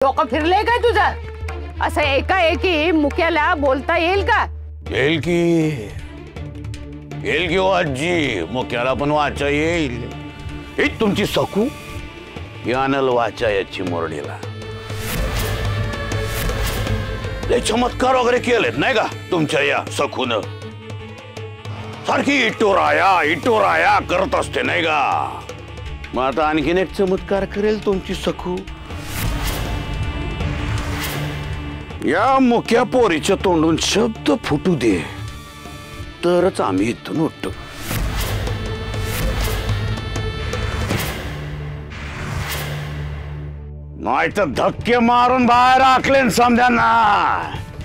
डोकं फिरलंय काय तुझं? असं एकाएकी मुक्याला बोलता येईल का? येईल की हो आजी, मुक्याला पण वाचा येईल. ही तुमची सकू यानल वाचा याची मोरडीला लय चमत्कार वगैरे केलेत नाही का तुमच्या या सखून. सारखी इटोराया करत असते नाही का. मग आता आणखीन एक चमत्कार करेल तुमची सखू. या मुक्या पोरीच्या तोंडून शब्द फुटू दे तरच आम्ही इथून उठतो. नाही तर धक्के मारून बाहेर आखले समध्यांना.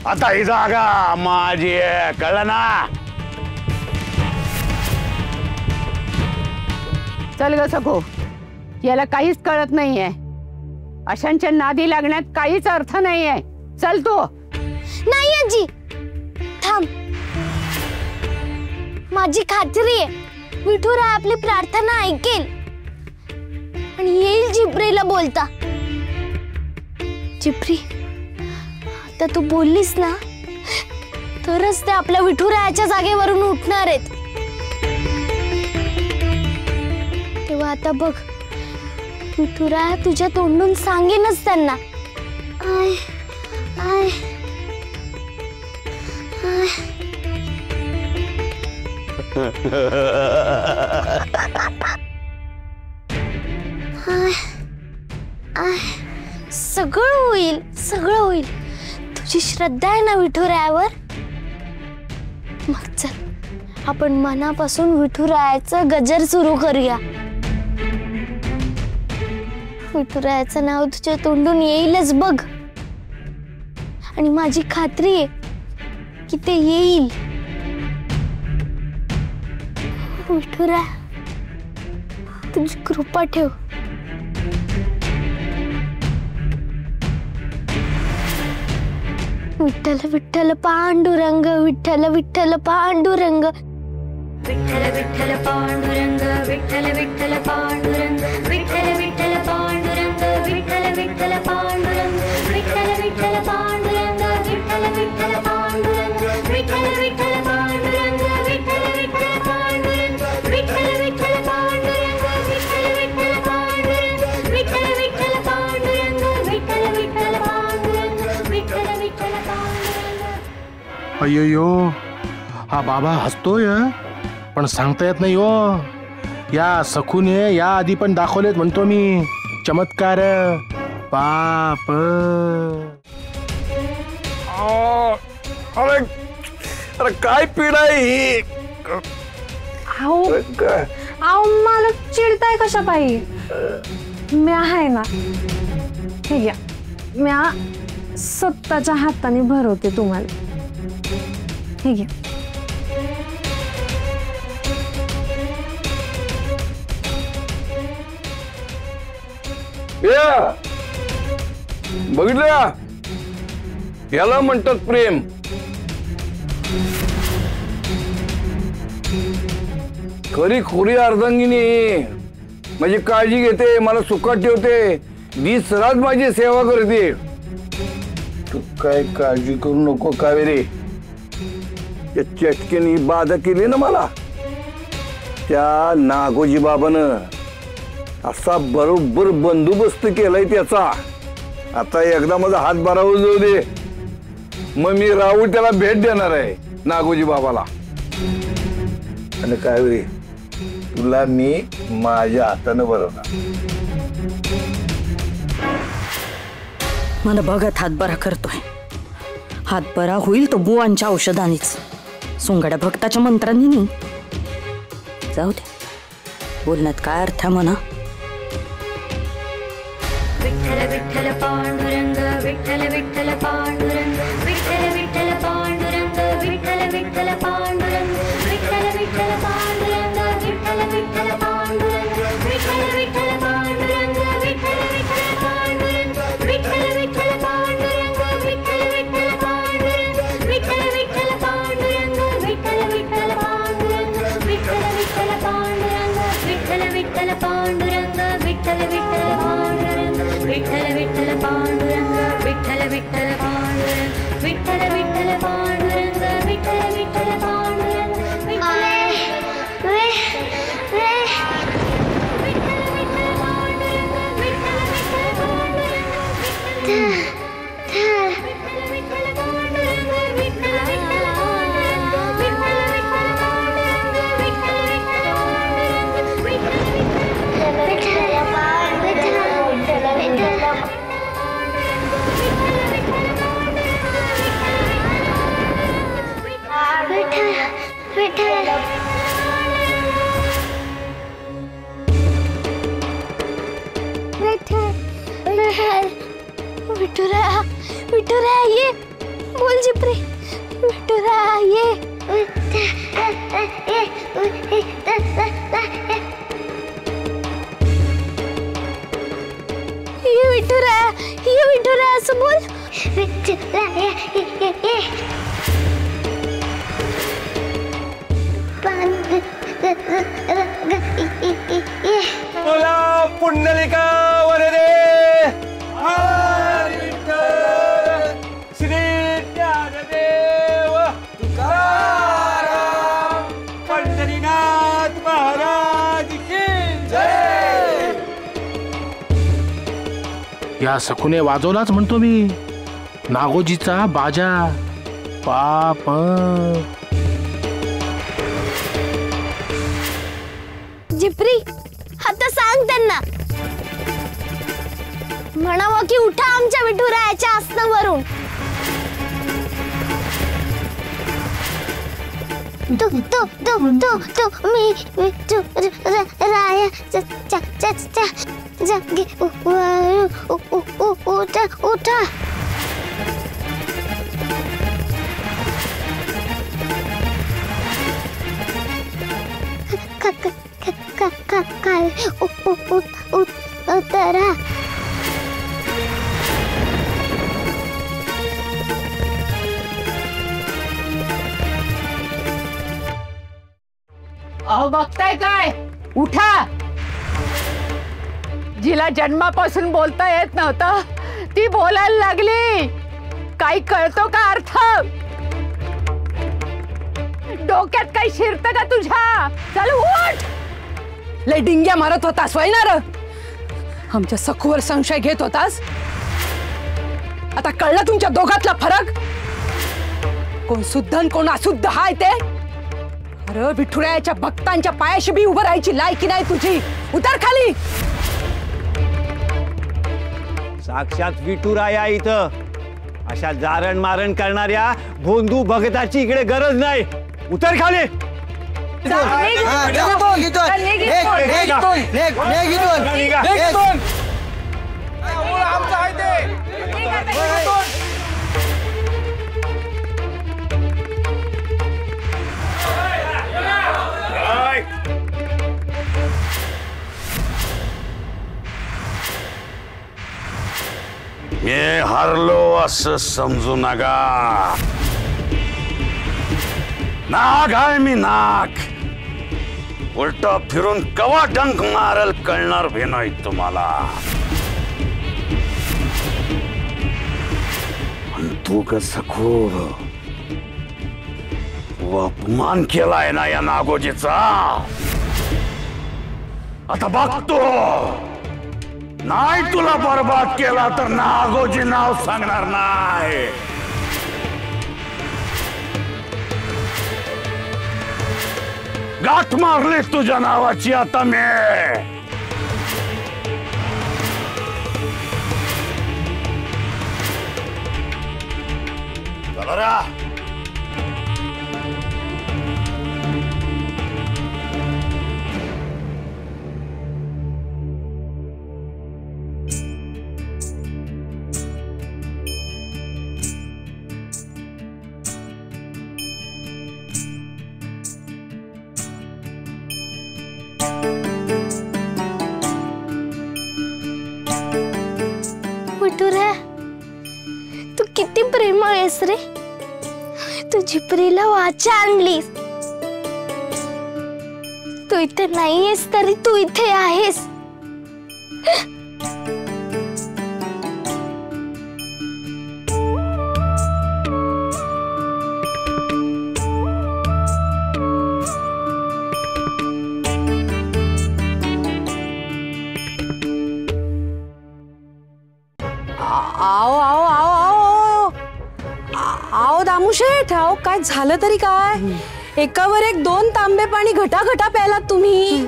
आता ही जागा माझी आहे, कळलं ना. चल ग सखो, याला काहीच कळत नाहीये. अशांच्या नादी लागण्यात काहीच अर्थ नाहीये. चल तू. नाही आजी, थांब. माझी खात्री आहे विठुराय आपली प्रार्थना ऐकेल आणि येईल जिब्रीला बोलता. जिब्री, आता तू बोललीस ना तरच ते आपल्या विठुरायाच्या जागेवरून उठणार आहेत. तेव्हा आता बघ, विठुराया तुझ्या तोंडून सांगेनच त्यांना, आय आय आय. सगळं होईल, सगळं होईल. तुझी श्रद्धा आहे ना विठुरायावर. मग चल, आपण मनापासून विठुरायाचं गजर सुरू करूया. विठुरायाचं नाव तुझ्या तोंडून येईलच बघ. आणि माझी खात्री आहे की ते येईल. विठुराया, तुझी कृपा ठेव. विठ्ठल विठ्ठल पांडुरंग, विठ्ठल विठ्ठल पांडुरंग, विठ्ठल विठ्ठल पांडुरंग, विठ्ठल विठ्ठल पांडुरंग, विठ्ठल विठ्ठल पांडुरंग, विठ्ठल विठ्ठल पांडुरंग, विठ्ठल विठ्ठल पांडुरंग, विठ्ठल विठ्ठल पांडुरंग, विठ्ठल विठ्ठल पांडुरंग, विठ्ठल विठ्ठल पांडुरंग, विठ्ठल विठ्ठल पांडुरंग, विठ्ठल विठ्ठल पांडुरंग, विठ्ठल विठ्ठल पांडुरंग, विठ्ठल विठ्ठल पांडुरंग, विठ्ठल विठ्ठल पांडुरंग. अय्यो, हा बाबा हसतोय पण सांगता येत नाही हो. या सखूने या आधी पण दाखवलेत म्हणतो मी चमत्कार. बाप, अरे अरे काय पीडा आहे ही. आओ मला चिडताय कशा पायी. म्या आहे ना, हे घ्या, म्या स्वतःच्या हाताने भरवते तुम्हाला. हे घ्या. बघितलं, याला म्हणतात प्रेम. खरी खोरी अर्धांगिनी माझी काळजी घेते, मला सुखात ठेवते, दिस रात माझी सेवा करते. तू काय काळजी करू नको कावेरी. त्या चटकेने बाधा केली ना मला, त्या नागोजी बाबानं असा बरोबर बंदोबस्त केलाय त्याचा. आता एकदा माझा हात बारावर जाऊ दे, मग मी राहू त्याला भेट देणार आहे नागोजी बाबाला. आणि कावेरी, तुला मी माझ्या हातानं भरवणार. मला बघत हातबरा करतोय. हातबरा होईल तो बुवांच्या औषधानेच, सोंगाड्या भक्ताच्या मंत्रांनी नाही. जाऊ दे, बोलण्यात काय अर्थ म्हणा. विठ्ठल विठ्ठल पांडुरंग, विठ्ठल विठ्ठल पांडुरंग, विठ्ठल विठ्ठल पांडुरंग, विठ्ठल विठ्ठल पांडुरंग, विठ्ठल विठ्ठल पांडुरंग, विठ्ठल विठ्ठल पांडुरंग, विठ्ठल विठ्ठल पांडुरंग, विठ्ठल विठ्ठल पांडुरंग, विठ्ठल विठ्ठल पांडुरंग, विठ्ठल विठ्ठल पांडुरंग, विठ्ठल विठ्ठल पांडुरंग, विठ्ठल विठ्ठल पांडुरंग, विठ्ठल विठ्ठल पांडुरंग, विठ्ठल विठ्ठल पांडुरंग, विठ्ठल विठ्ठल पांडुरंग, विठ्ठल विठ्ठल विठ्ठल पांडुरंग विठ्ठल विठ्ठल पांडुरंग विठ्ठल विठ्ठल पांडुरंग विठ्ठल विठ्ठल पांडुरंग विठुरा विठुरा ये बोल जिप्रे विठुरा ये विठुरा असं बोल विठुरा ये बोला पुंडलिका वरदे हरी विठ्ठल श्री ज्ञानदेव तुकाराम पंढरीनाथ महाराज की जय. या सखूने वाजवलाच म्हणतो मी नागोजीचा बाजा. पाप जिप्री आता सांग त्यांना म्हणावं की उठा आमच्या विठुरायाच्या आसनावरून. मी जागे उठा. काय उतरा. अहो बघताय काय, उठा. जिला जन्मापासून बोलता येत नव्हतं ती बोलायला लागली. काही कळतो का अर्थ? डोक्यात काही शिरतं का तुझ्या? चल उठ. लय डिंग्या मारत होतास वैनार. आमच्या सखूवर संशय घेत होतास. आता कळलं तुमच्या दोघातला फरक? कोण शुद्ध आणि कोण अशुद्ध हाय ते? अरे विठुरायाच्या भक्तांच्या पायाशी बी उभं राहायची लायकी नाही तुझी. उतर खाली. साक्षात विठुराया इथं. अशा जारण मारण करणाऱ्या भोंदू भगताची इकडे गरज नाही. उतर खाली. मी हारलो असं समजू नका. नाग आहे मी नाग. उलट फिरून कवा डंक मारल कळणार भी नाही तुम्हाला. तू कसं खूप अपमान केलाय ना या नागोजीचा. आता बघतो नाही तुला बर्बाद केला तर नागोजी नाव सांगणार नाही. गाठ मारली तुझ्या नावाची आता मी. चला विठुरा तू किती प्रेमळ आहेस रे. तू झिपरीला वाचा आणलीस. तू इथे नाहीयेस तरी तू इथे आहेस. आओ आओ आओ आओ आओ दामुशेठ, आओ काय झालं तरी काय? एकावर एक 2 तांबे पाणी घटा प्यायलात तुम्ही.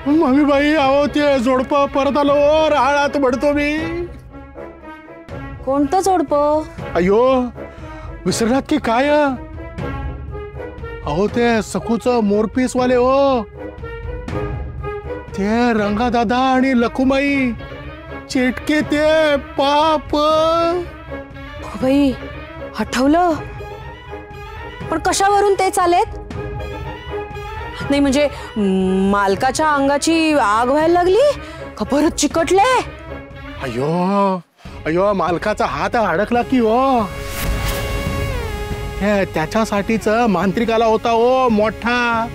मम्मी बाई अहो ते जोडपं परत आलो राळात म्हणतो मी. कोणतं जोडपं? अयो विसरलात की काय? अहो ते सखूचं मोरपीस वाले हो, ते रंगा दादा आणि लखुमाई चिटके ते पाप. बाई आठवलं, पण कशावरून ते चालेत? नाही म्हणजे मालकाच्या अंगाची आग व्हायला लागली का परत चिकटले? अयो अयो मालकाचा हात अडकला की हो. त्याच्यासाठीच मांत्रिक आला होता हो मोठा.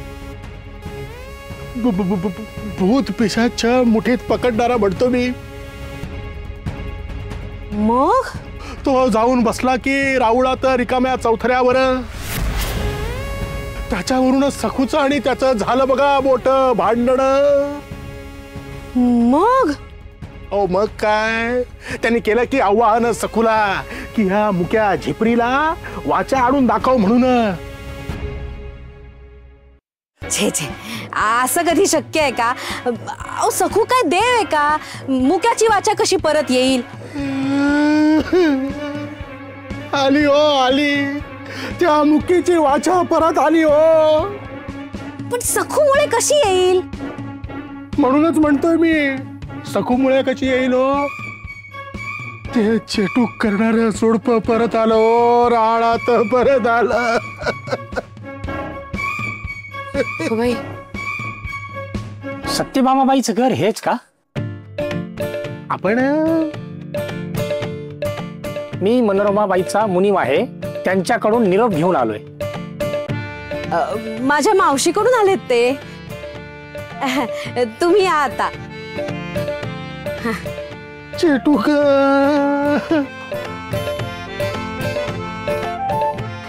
भूत पिशाच मुठीत पकडणारा म्हणतो मी. मग तो जाऊन बसला की राऊळात रिकाम्या चौथऱ्यावर. त्याच्यावरूनच सखूचं आणि त्याचं झालं बघा मोठं भांडण. मग ओ मग काय त्यांनी केलं की आव्हान सखूला की ह्या मुक्या झिपरीला वाचा आणून दाखव म्हणून. छे छे, असं कधी शक्य आहे का? अहो सखू काय देव आहे का? मुक्याची वाचा कशी परत येईल? आली हो आली, त्या मुक्कीची वाचा परत आली हो. पण सखूमुळे कशी येईल? म्हणूनच म्हणतोय मी, सखूमुळे कशी येईल हो. ते चेटूक करणार जोडपं परत आलो राळात परत आलं. बाई सत्यभामाबाईचं घर हेच का? आपण मी मनोरमाबाईचा मुनीम आहे, त्यांच्याकडून निरोप घेऊन आलोय. माझ्या मावशीकडून आलेत ते. तुम्ही या आता. चेटूक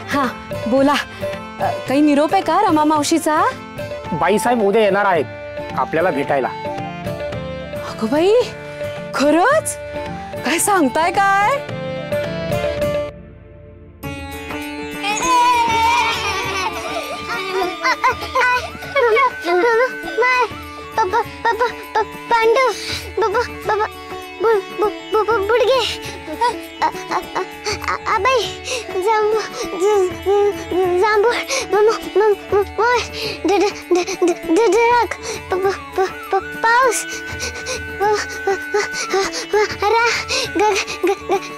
हा बोला, काही निरोप आहे का रमा मावशीचा? बाईसाहेब उद्या येणार आहेत आपल्याला भेटायला. अगं बाई खरंच? काय सांगताय काय? बुडगे आबाई जांभूळ पाऊस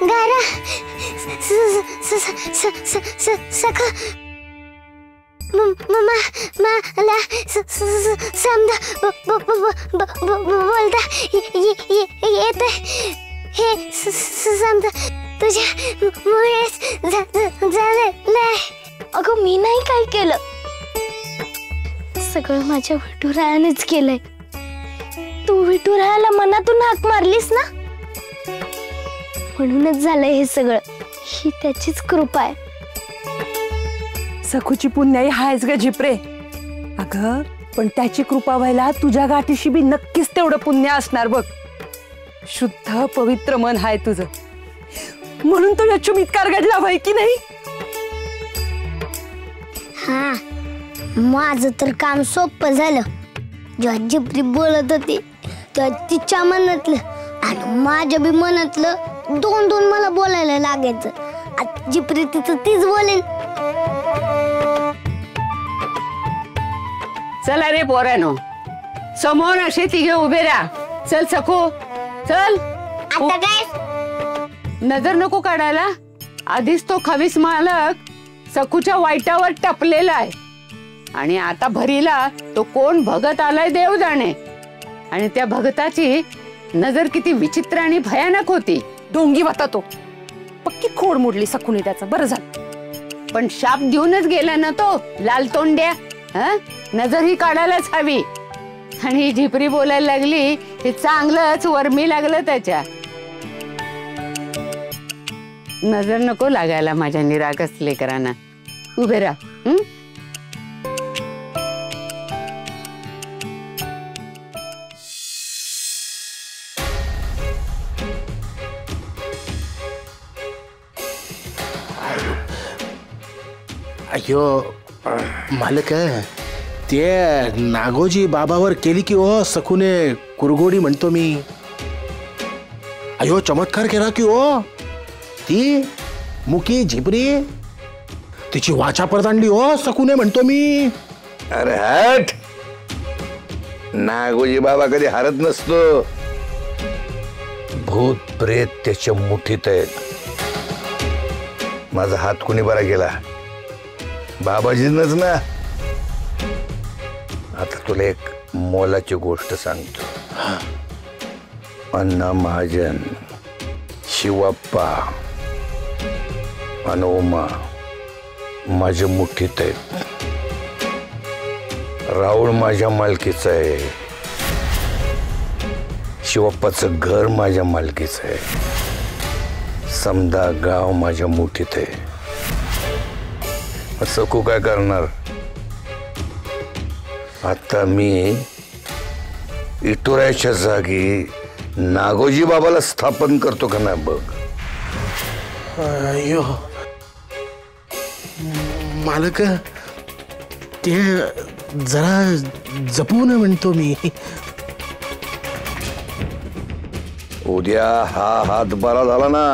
गारा सखा मला समजा बोलता येत हे समजा तुझ्यामुळेच झालंय. अगं मी नाही काय केलं, सगळं माझ्या विठुरायानेच केलंय. तू विठुरायाला मनातून हाक मारलीस ना, म्हणूनच झालंय हे सगळं. ही त्याचीच कृपा आहे. सखूची पुण्याई हायच ग झिपरे. अगं पण त्याची कृपा व्हायला तुझ्या गाठीशी बी नक्कीच तेवढं पुण्य असणार बघ. शुद्ध पवित्र मन हाय तुझं, म्हणून तो यशोमितकार घडला व्हाय की नाही? हा माझं तर काम सोपं झालं. जेव्हा झिपरी बोलत होती तेव्हा तिच्या मनातलं आणि माझ्या बी मनातलं दोन मला बोलायला लागायचं. आता झिपरी तिचं तीच बोलेन. चला रे पोरानो, समोर असे तिघे उभे राहा. चल सखू चल. आता काय नजर नको काढायला. आधीच तो खवीस मालक सखूच्या वाईटावर टपलेला आहे आणि आता भरीला तो कोण भगत आलाय देव जाणे. आणि त्या भगताची नजर किती विचित्र आणि भयानक होती. ढोंगी होता तो. पक्की खोड मोडली सखूने त्याचं. बरं झालं, पण शाप देऊनच गेला ना तो लाल तोंड्या. नजर ही काढायलाच हवी. आणि ही झिपरी बोलायला लागली हे चांगलंच वर्मी लागलं त्याच्या. नजर नको लागायला माझ्या निरागस लेकरांना. उभे राहा. अयो मालक ते नागोजी बाबावर केली की ओ सखूने कुरगोडी म्हणतो मी. अयो चमत्कार केला की ओ. ती मुकी झिपरी तिची वाचा परतांडी ओ सखूने म्हणतो मी. अरे हट, नागोजी बाबा कधी हरत नसतो. भूत प्रेत त्याच्या मुठीत आहेत. माझा हात कोणी बरा केला? बाबाजींच ना. आता तुला एक मोलाची गोष्ट सांगतो. अण्णा महाजन, शिवप्पा आणि उमा माझ्या मुठीत आहेत. राऊळ माझ्या मालकीचं आहे. शिवप्पाचं घर माझ्या मालकीचं आहे. समदा गाव माझ्या मुठीत आहे. सखू काय करणार? आता मी इटोराच्या जागी नागोजी बाबाला स्थापन करतो का नाही बघ. अयो मालक ते जरा जपून म्हणतो मी. उद्या हा हात बरा झाला ना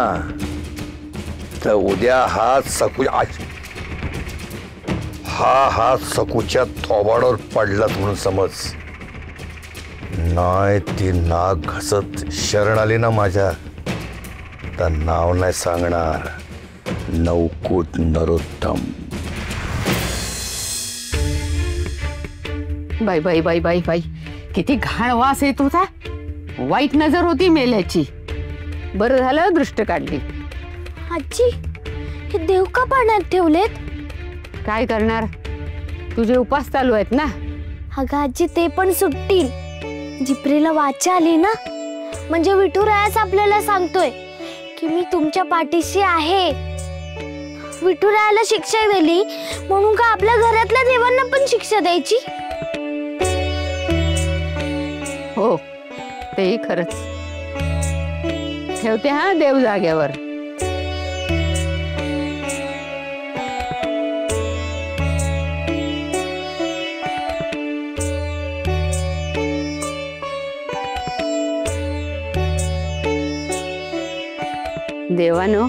तर उद्या हा हात सकूच्या थोबाडावर पडलात म्हणून समज. नाही ती नाक घसत शरण आली ना माझ्या तर नाव नाही सांगणार. नवकूट नरोत्तम. बाई बाई बाई बाई बाई किती घाण वास येत होता. वाईट नजर होती मेल्याची. बरं झालं दृष्ट काढली. आजी हे देव का पाण्यात ठेवलेत? काय करणार, तुझे उपास चालू आहेत ना. अगं आजी ते पण सुटतील. जिप्रीला वाचा आली ना म्हणजे विठुरायाच आपल्याला सांगतोय की मी तुमच्या पाठीशी आहे. विठुरायाला शिक्षा दिली म्हणून का आपल्या घरातल्या देवांना पण शिक्षा द्यायची? हो तेही खरंच. ठेवते हा देव जाग्यावर. देवानो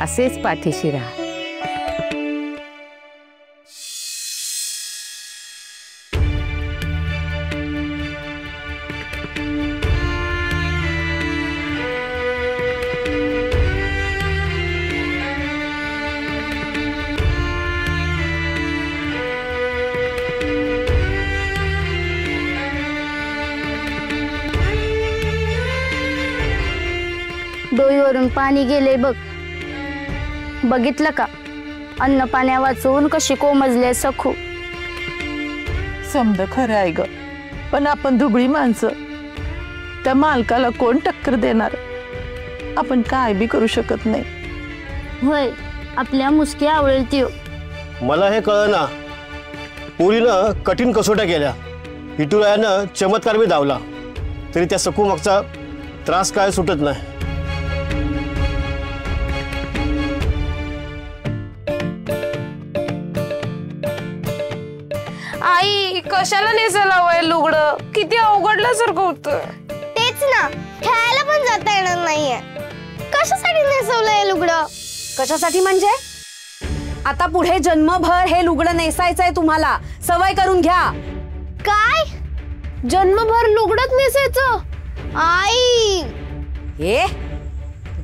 असेच पाठीशी राहा. डोईवरून पाणी गेले बघ. बघितलं का? अन्न पाण्या वाचून कशी कोमजले सखू. समज खरं आहे ग, पण आपण दुबळी माणसं. त्या मालकाला कोण टक्कर देणार? आपण काय बी करू शकत नाही. होय आपल्या मुसकी आवडेल ती. मला हे कळ ना. पुरीनं कठीण कसोट्या केल्या. विठुरायानं चमत्कार बी धावला तरी त्या सखू मागचा त्रास काय सुटत नाही. आई कशाला नेसायला हवंय लुगडं? किती अवघडल्यासारखं होतं. तेच ना, खेळायला पण जाता येणार नाहीये. कशासाठी नेसवलंय लुगडं? कशासाठी म्हणजे? आता पुढे जन्मभर हे लुगडं नेसायचंय तुम्हाला. सवय करून घ्या. काय जन्मभर लुगडंच नेसायचं? आई हे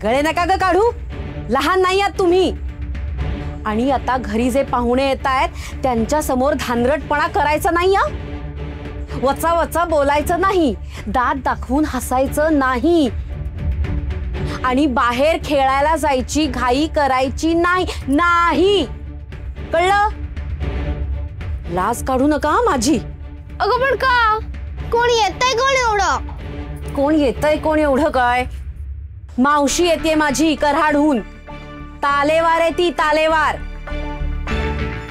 गळे नका ग काढू. लहान नाही आहात तुम्ही. आणि आता घरी जे पाहुणे येत आहेत त्यांच्या समोर धानरटपणा करायचा नाही. वचा वचा बोलायचं नाही. दात दाखवून हसायचं नाही. आणि बाहेर खेळायला जायची घाई करायची नाही. नाही कळलं? लाज काढू नका माझी. अगं पण का? कोण येतंय कोण एवढं? कोण येतंय कोण एवढं काय? मावशी येते माझी कराडहून. तालेवार आहे ती, तालेवार.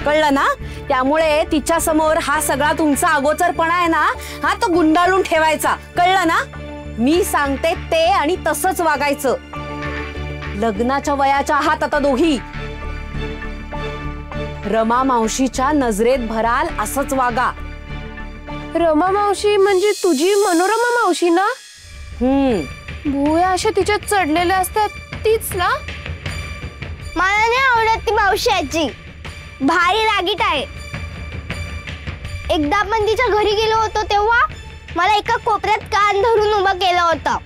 कळलं ना? त्यामुळे तिच्या समोर हा सगळा तुमचा अगोचरपणा आहे ना, हा तो गुंडाळून ठेवायचा. कळलं ना? मी सांगते ते आणि तसंच वागायचं. लग्नाच्या वयाच्या आहात आता दोघी. रमा मावशीच्या नजरेत भराल असंच वागा. रमा मावशी म्हणजे तुझी मनोरमा मावशी ना? भुया अशा तिच्यात चढलेल्या असतात तीच ना? मला नाही आवडत ती मावशी आजी, भारी रागीट आहे. एकदा आपण तिच्या घरी गेलो होतो तेव्हा मला एका कोपऱ्यात कान धरून उभं केलं होतं.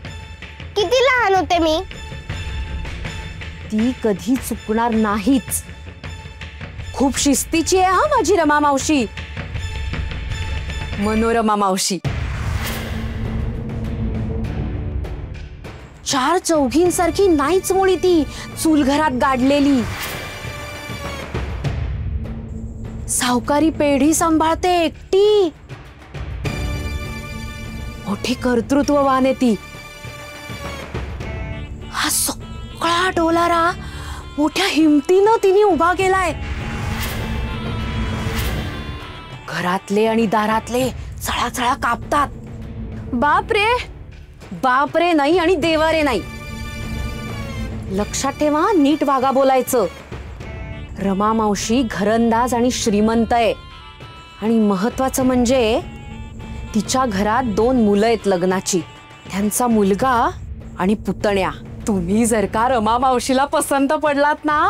किती लहान होते मी. ती कधी चुकणार नाहीच. खूप शिस्तीची आहे हा माझी रमा मावशी, मनोरमा मावशी. 4 चौघींसारखी नाहीच मुळी ती चूल घरात गाडलेली. सावकारी पेढी सांभाळते एकटी. मोठी कर्तृत्ववान आहे ती. हा सगळा डोलारा मोठ्या हिमतीनं तिने उभा केलाय. घरातले आणि दारातले चळाचळा कापतात. बाप रे. बाप रे नाही आणि देवा रे नाही. लक्षात ठेवा, नीट वागा बोलायचं. रमा मावशी घरंदाज आणि श्रीमंत आहे. आणि महत्वाचं म्हणजे तिच्या घरात 2 मुलं आहेत लग्नाची. त्यांचा मुलगा आणि पुतण्या. तुम्ही जर का रमा मावशीला पसंत पडलात ना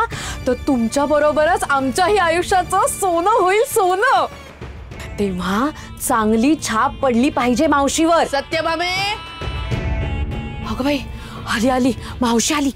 तर तुमच्या बरोबरच आमच्याही आयुष्याचं सोनं होईल, सोनं. तेव्हा चांगली छाप पडली पाहिजे मावशीवर. सत्यभामे. अगं बाई, आली आली मावशी आली.